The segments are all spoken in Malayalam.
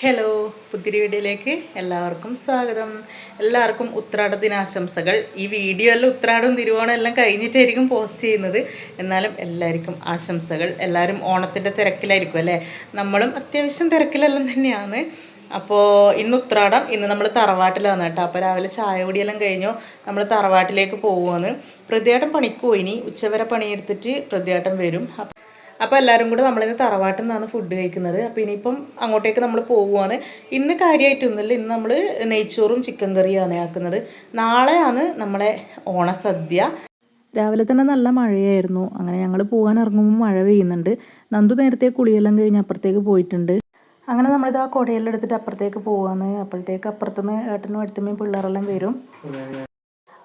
ഹലോ, പുതിയ വീഡിയോയിലേക്ക് എല്ലാവർക്കും സ്വാഗതം. എല്ലാവർക്കും ഉത്രാട ദിനാശംസകൾ. ഈ വീഡിയോ എല്ലാം ഉത്രാടവും തിരുവോണം എല്ലാം കഴിഞ്ഞിട്ടായിരിക്കും പോസ്റ്റ് ചെയ്യുന്നത്. എന്നാലും എല്ലാവർക്കും ആശംസകൾ. എല്ലാവരും ഓണത്തിൻ്റെ തിരക്കിലായിരിക്കും അല്ലേ? നമ്മളും അത്യാവശ്യം തിരക്കിലെല്ലാം തന്നെയാണ്. അപ്പോൾ ഇന്ന് ഉത്രാടം, ഇന്ന് നമ്മൾ തറവാട്ടിലാണ് കേട്ടോ. അപ്പോൾ രാവിലെ ചായ കുടിയെല്ലാം കഴിഞ്ഞു നമ്മൾ തറവാട്ടിലേക്ക് പോവുകയാണ്. പ്രതിയേട്ടൻ പണിക്ക് പോയിനി, ഉച്ചവരെ പണിയെടുത്തിട്ട് പ്രതിയേട്ടൻ വരും. അപ്പോൾ എല്ലാവരും കൂടെ നമ്മളിന്ന് തറവാട്ടിൽ നിന്നാണ് ഫുഡ് കഴിക്കുന്നത്. അപ്പോൾ ഇനിയിപ്പം അങ്ങോട്ടേക്ക് നമ്മൾ പോവുകയാണ്. ഇന്ന് കാര്യമായിട്ടൊന്നുമില്ല, ഇന്ന് നമ്മൾ നെയ്ച്ചോറും ചിക്കൻ കറിയാണ് ആക്കുന്നത്. നാളെയാണ് നമ്മളെ ഓണസദ്യ. രാവിലെ തന്നെ നല്ല മഴയായിരുന്നു. അങ്ങനെ ഞങ്ങൾ പോകാൻ ഇറങ്ങുമ്പോൾ മഴ പെയ്യുന്നുണ്ട്. നന്ദു നേരത്തെ കുളിയെല്ലാം കഴിഞ്ഞ് അപ്പുറത്തേക്ക് പോയിട്ടുണ്ട്. അങ്ങനെ നമ്മളിത് ആ കുടയെല്ലാം എടുത്തിട്ട് അപ്പുറത്തേക്ക് പോവുകയാണ്. അപ്പോഴത്തേക്ക് അപ്പുറത്തുനിന്ന് ഏട്ടനും അടുത്തമ്മയും പിള്ളേരെല്ലാം വരും.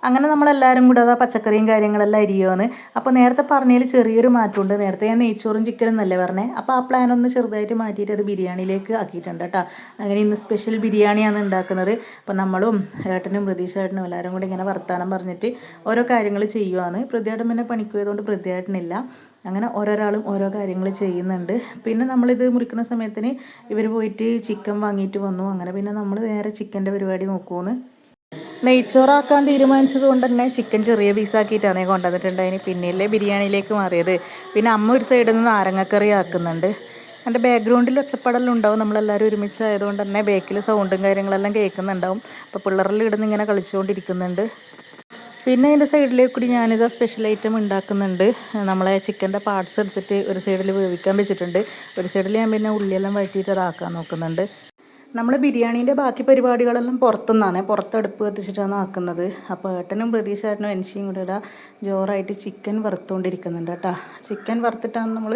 അങ്ങനെ നമ്മളെല്ലാവരും കൂടെ അതാ പച്ചക്കറിയും കാര്യങ്ങളെല്ലാം അരിയുകയാണ്. അപ്പോൾ നേരത്തെ പറഞ്ഞതിൽ ചെറിയൊരു മാറ്റമുണ്ട്. നേരത്തെ ഞാൻ നെയ്ച്ചോറും ചിക്കനും എന്നല്ലേ പറഞ്ഞത്. അപ്പോൾ ആ പ്ലാൻ ഒന്ന് ചെറുതായിട്ട് മാറ്റിയിട്ട് അത് ബിരിയാണിയിലേക്ക് ആക്കിയിട്ടുണ്ട് കേട്ടോ. അങ്ങനെ ഇന്ന് സ്പെഷ്യൽ ബിരിയാണിയാണ് ഉണ്ടാക്കുന്നത്. അപ്പോൾ നമ്മളും ഏട്ടനും പ്രതീക്ഷ ഏട്ടനും എല്ലാവരും കൂടി ഇങ്ങനെ വർത്താനം പറഞ്ഞിട്ട് ഓരോ കാര്യങ്ങൾ ചെയ്യുവാണ്. പ്രതിയേട്ടൻ പിന്നെ പണിക്ക് പോയതുകൊണ്ട് പ്രതിയേട്ടനില്ല. അങ്ങനെ ഓരോരാളും ഓരോ കാര്യങ്ങൾ ചെയ്യുന്നുണ്ട്. പിന്നെ നമ്മളിത് മുറിക്കുന്ന സമയത്തിന് ഇവർ പോയിട്ട് ചിക്കൻ വാങ്ങിയിട്ട് വന്നു. അങ്ങനെ പിന്നെ നമ്മൾ നേരെ ചിക്കൻ്റെ പരിപാടി നോക്കുമെന്ന്. നെയ്ച്ചോറാക്കാൻ തീരുമാനിച്ചത് കൊണ്ട് തന്നെ ചിക്കൻ ചെറിയ പീസാക്കിയിട്ടാണ് കൊണ്ടുവന്നിട്ടുണ്ടായിന്. പിന്നെയല്ലേ ബിരിയാണിയിലേക്ക് മാറിയത്. പിന്നെ അമ്മ ഒരു സൈഡിൽ നിന്ന് നാരങ്ങക്കറി ആക്കുന്നുണ്ട്. എൻ്റെ ബാക്ക്ഗ്രൗണ്ടിൽ ഒച്ചപ്പാടെല്ലാം ഉണ്ടാവും. നമ്മളെല്ലാവരും ഒരുമിച്ചായതുകൊണ്ട് തന്നെ ബേക്കിൽ സൗണ്ടും കാര്യങ്ങളെല്ലാം കേൾക്കുന്നുണ്ടാവും. അപ്പോൾ പിള്ളേരെല്ലാം ഇടുന്ന് ഇങ്ങനെ കളിച്ചുകൊണ്ടിരിക്കുന്നുണ്ട്. പിന്നെ അതിൻ്റെ സൈഡിലേക്ക് കൂടി ഞാനിത് സ്പെഷ്യൽ ഐറ്റം ഉണ്ടാക്കുന്നുണ്ട്. നമ്മളെ ചിക്കൻ്റെ പാർട്സ് എടുത്തിട്ട് ഒരു സൈഡിൽ വേവിക്കാൻ വെച്ചിട്ടുണ്ട്. ഒരു സൈഡിൽ ഞാൻ പിന്നെ ഉള്ളിയെല്ലാം വഴറ്റിയിട്ട് അതാക്കാൻ നോക്കുന്നുണ്ട്. നമ്മൾ ബിരിയാണീൻ്റെ ബാക്കി പരിപാടികളെല്ലാം പുറത്തുനിന്നാണ്, പുറത്തടുപ്പ് കത്തിച്ചിട്ടാണ് ആക്കുന്നത്. അപ്പോൾ ഏട്ടനും പ്രതീക്ഷ ഏട്ടനും എനിശയും കൂടെ ഇടാ ജോറായിട്ട് ചിക്കൻ വറുത്തുകൊണ്ടിരിക്കുന്നുണ്ട് കേട്ടോ. ചിക്കൻ വറുത്തിട്ടാണ് നമ്മൾ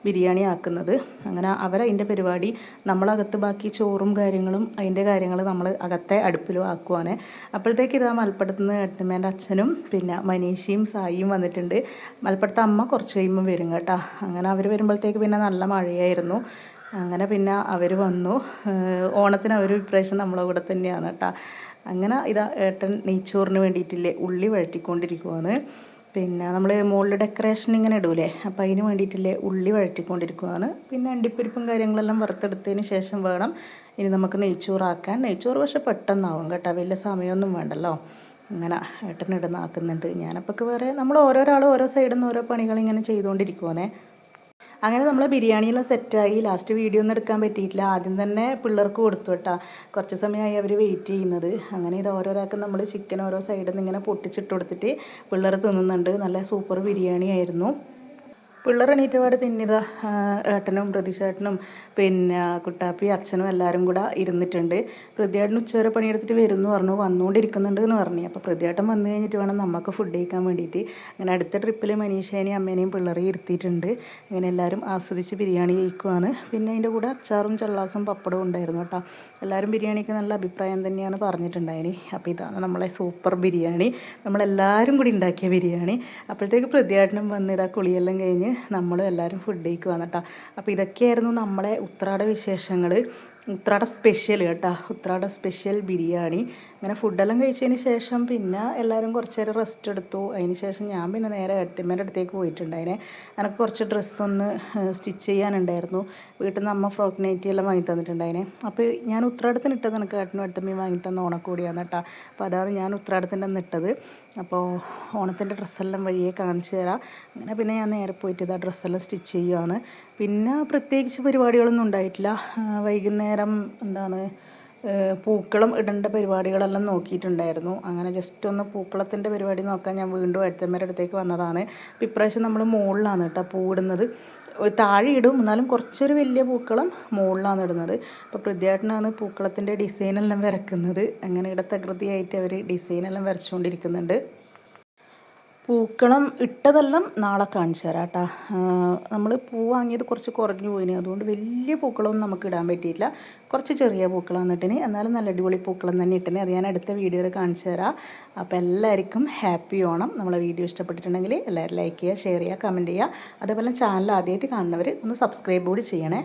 ബിരിയാണി ആക്കുന്നത്. അങ്ങനെ അവരതിൻ്റെ പരിപാടി, നമ്മളകത്ത് ബാക്കി ചോറും കാര്യങ്ങളും അതിൻ്റെ കാര്യങ്ങൾ നമ്മൾ അകത്തെ അടുപ്പിലും ആക്കുവാണ്. അപ്പോഴത്തേക്ക് ഇതാ മലപ്പുറത്തുനിന്ന് ഏട്ടമ്മേൻ്റെ അച്ഛനും പിന്നെ മനീഷയും സായിയും വന്നിട്ടുണ്ട്. മലപ്പുറത്തെ അമ്മ കുറച്ച് കഴിയുമ്പോൾ വരും കേട്ടോ. അങ്ങനെ അവർ വരുമ്പോഴത്തേക്ക് പിന്നെ നല്ല മഴയായിരുന്നു. അങ്ങനെ പിന്നെ അവർ വന്നു. ഓണത്തിന് അവർ ഇപ്രാവശ്യം നമ്മളെ കൂടെ തന്നെയാണ് കേട്ടോ. അങ്ങനെ ഇതാ ഏട്ടൻ നെയ്ച്ചോറിന് വേണ്ടിയിട്ടില്ലേ ഉള്ളി വഴറ്റിക്കൊണ്ടിരിക്കുവാണ്. പിന്നെ നമ്മൾ മുകളിൽ ഡെക്കറേഷൻ ഇങ്ങനെ ഇടൂലേ, അപ്പോൾ അതിന് വേണ്ടിയിട്ടില്ലേ ഉള്ളി വഴറ്റിക്കൊണ്ടിരിക്കുവാണ്. പിന്നെ അണ്ടിപ്പരിപ്പും കാര്യങ്ങളെല്ലാം വറുത്തെടുത്തതിന് ശേഷം വേണം ഇനി നമുക്ക് നെയ്ച്ചോറാക്കാൻ. നെയ്ച്ചോറ് പക്ഷെ പെട്ടെന്നാവും കേട്ടോ, വലിയ സമയമൊന്നും വേണ്ടല്ലോ. അങ്ങനെ ഏട്ടനിടുന്നാക്കുന്നുണ്ട്. ഞാനപ്പോൾ വേറെ നമ്മൾ ഓരോരാളും ഓരോ സൈഡിൽ നിന്ന് ഓരോ പണികൾ ഇങ്ങനെ ചെയ്തുകൊണ്ടിരിക്കുവാണേ. അങ്ങനെ നമ്മൾ ബിരിയാണിയെല്ലാം സെറ്റായി. ലാസ്റ്റ് വീഡിയോ ഒന്നും എടുക്കാൻ പറ്റിയിട്ടില്ല. ആദ്യം തന്നെ പിള്ളേർക്ക് കൊടുത്തു കേട്ടോ. കുറച്ച് സമയമായി അവർ വെയിറ്റ് ചെയ്യുന്നത്. അങ്ങനെ ഇത് ഓരോരാൾക്ക് നമ്മൾ ചിക്കൻ ഓരോ സൈഡിൽ നിന്ന് ഇങ്ങനെ പൊട്ടിച്ചിട്ട് കൊടുത്തിട്ട് പിള്ളേർ തിന്നുന്നുണ്ട്. നല്ല സൂപ്പർ ബിരിയാണി ആയിരുന്നു. പിള്ളേർ എണീറ്റപാട് പിന്നെ ഇതാ ഏട്ടനും പ്രതീക്ഷേട്ടനും പിന്നെ കുട്ടാപ്പി അച്ഛനും എല്ലാവരും കൂടെ ഇരുന്നിട്ടുണ്ട്. പ്രതിയേട്ടൻ ഉച്ചവരെ പണിയെടുത്തിട്ട് വരുമെന്ന് പറഞ്ഞു, വന്നുകൊണ്ടിരിക്കുന്നുണ്ട് എന്ന് പറഞ്ഞു. അപ്പോൾ പ്രതിയേട്ടൻ വന്നു കഴിഞ്ഞിട്ട് വേണം നമുക്ക് ഫുഡ് കഴിക്കാൻ വേണ്ടിയിട്ട്. അങ്ങനെ അടുത്ത ട്രിപ്പിൽ മനീഷേനെയും അമ്മേനെയും പിള്ളേരെയും ഇരുത്തിയിട്ടുണ്ട്. അങ്ങനെ എല്ലാവരും ആസ്വദിച്ച് ബിരിയാണി കഴിക്കുവാണ്. പിന്നെ അതിൻ്റെ കൂടെ അച്ചാറും ചള്ളാസും പപ്പടവും ഉണ്ടായിരുന്നു കേട്ടോ. എല്ലാവരും ബിരിയാണിക്ക് നല്ല അഭിപ്രായം തന്നെയാണ് പറഞ്ഞിട്ടുണ്ടായിന്. അപ്പോൾ ഇതാണ് നമ്മളെ സൂപ്പർ ബിരിയാണി, നമ്മളെല്ലാവരും കൂടി ഉണ്ടാക്കിയ ബിരിയാണി. അപ്പോഴത്തേക്ക് പ്രതിയേട്ടനും വന്ന് ഇതാ കുളിയെല്ലാം കഴിഞ്ഞ് നമ്മളും എല്ലാവരും ഫുഡ് കഴിക്കുവാണ് കേട്ടോ. അപ്പോൾ ഇതൊക്കെയായിരുന്നു നമ്മളെ ഉത്രാട വിശേഷങ്ങൾ. ഉത്രാട സ്പെഷ്യൽ കേട്ടോ, ഉത്രാട സ്പെഷ്യൽ ബിരിയാണി. അങ്ങനെ ഫുഡെല്ലാം കഴിച്ചതിന് ശേഷം പിന്നെ എല്ലാവരും കുറച്ച് നേരം റെസ്റ്റ് എടുത്തു. അതിന് ശേഷം ഞാൻ പിന്നെ നേരെ ഏട്ടത്തിയമ്മേൻ്റെ അടുത്തേക്ക് പോയിട്ടുണ്ടായിനെ. എനിക്ക് കുറച്ച് ഡ്രസ്സൊന്ന് സ്റ്റിച്ച് ചെയ്യാനുണ്ടായിരുന്നു. വീട്ടിൽ നിന്ന് അമ്മ ഫ്രോക്ക് നൈറ്റി എല്ലാം വാങ്ങി തന്നിട്ടുണ്ടായിനെ. അപ്പോൾ ഞാൻ ഉത്രാടത്തിന് ഇട്ടത് എനിക്ക് ഏട്ടനും ഏട്ടത്തിയമ്മയും വാങ്ങി തന്ന ഓണക്കോടിയാണ് കേട്ടോ. അപ്പോൾ അതാണ് ഞാൻ ഉത്രാടത്തിൻ്റെ അന്ന് ഇട്ടത്. അപ്പോൾ ഓണത്തിൻ്റെ ഡ്രസ്സെല്ലാം വഴിയെ കാണിച്ചു തരാം. അങ്ങനെ പിന്നെ ഞാൻ നേരെ പോയിട്ട് ഇതാ ഡ്രസ്സെല്ലാം സ്റ്റിച്ച് ചെയ്യുകയാണ്. പിന്നെ പ്രത്യേകിച്ച് പരിപാടികളൊന്നും ഉണ്ടായിട്ടില്ല. വൈകുന്നേരം എന്താണ് പൂക്കളം ഇടേണ്ട പരിപാടികളെല്ലാം നോക്കിയിട്ടുണ്ടായിരുന്നു. അങ്ങനെ ജസ്റ്റ് ഒന്ന് പൂക്കളത്തിൻ്റെ പരിപാടി നോക്കാൻ ഞാൻ വീണ്ടും ഏട്ടത്തിയമ്മേൻ്റെ അടുത്തേക്ക് വന്നതാണ്. അപ്പോൾ ഇപ്രാവശ്യം നമ്മൾ മുകളിലാണ് കേട്ടോ പൂവിടുന്നത്. താഴെ ഇടും, എന്നാലും കുറച്ചൊരു വലിയ പൂക്കളം മുകളിലാണ് ഇടുന്നത്. അപ്പോൾ പ്രതിയേട്ടനാണ് പൂക്കളത്തിൻ്റെ ഡിസൈനെല്ലാം വരയ്ക്കുന്നത്. അങ്ങനെ ഇടത്തകൃതിയായിട്ട് അവർ ഡിസൈനെല്ലാം വരച്ചുകൊണ്ടിരിക്കുന്നുണ്ട്. പൂക്കളം ഇട്ടതെല്ലാം നാളെ കാണിച്ചു തരാം കേട്ടോ. നമ്മൾ പൂ വാങ്ങിയത് കുറച്ച് കുറഞ്ഞു പോയിന്, അതുകൊണ്ട് വലിയ പൂക്കളൊന്നും നമുക്ക് ഇടാൻ പറ്റിയില്ല. കുറച്ച് ചെറിയ പൂക്കളം ഇട്ടിന്, എന്നാലും നല്ല അടിപൊളി പൂക്കളം തന്നെ ഇട്ടിന്. അത് ഞാൻ അടുത്ത വീഡിയോയിൽ കാണിച്ചു തരാം. അപ്പോൾ എല്ലാവർക്കും ഹാപ്പി ഓണം. നമ്മളെ വീഡിയോ ഇഷ്ടപ്പെട്ടിട്ടുണ്ടെങ്കിൽ എല്ലാവരും ലൈക്ക് ചെയ്യുക, ഷെയർ ചെയ്യുക, കമൻറ്റ് ചെയ്യുക. അതേപോലെ ചാനൽ ആദ്യമായിട്ട് കാണുന്നവർ ഒന്ന് സബ്സ്ക്രൈബ് കൂടി ചെയ്യണേ.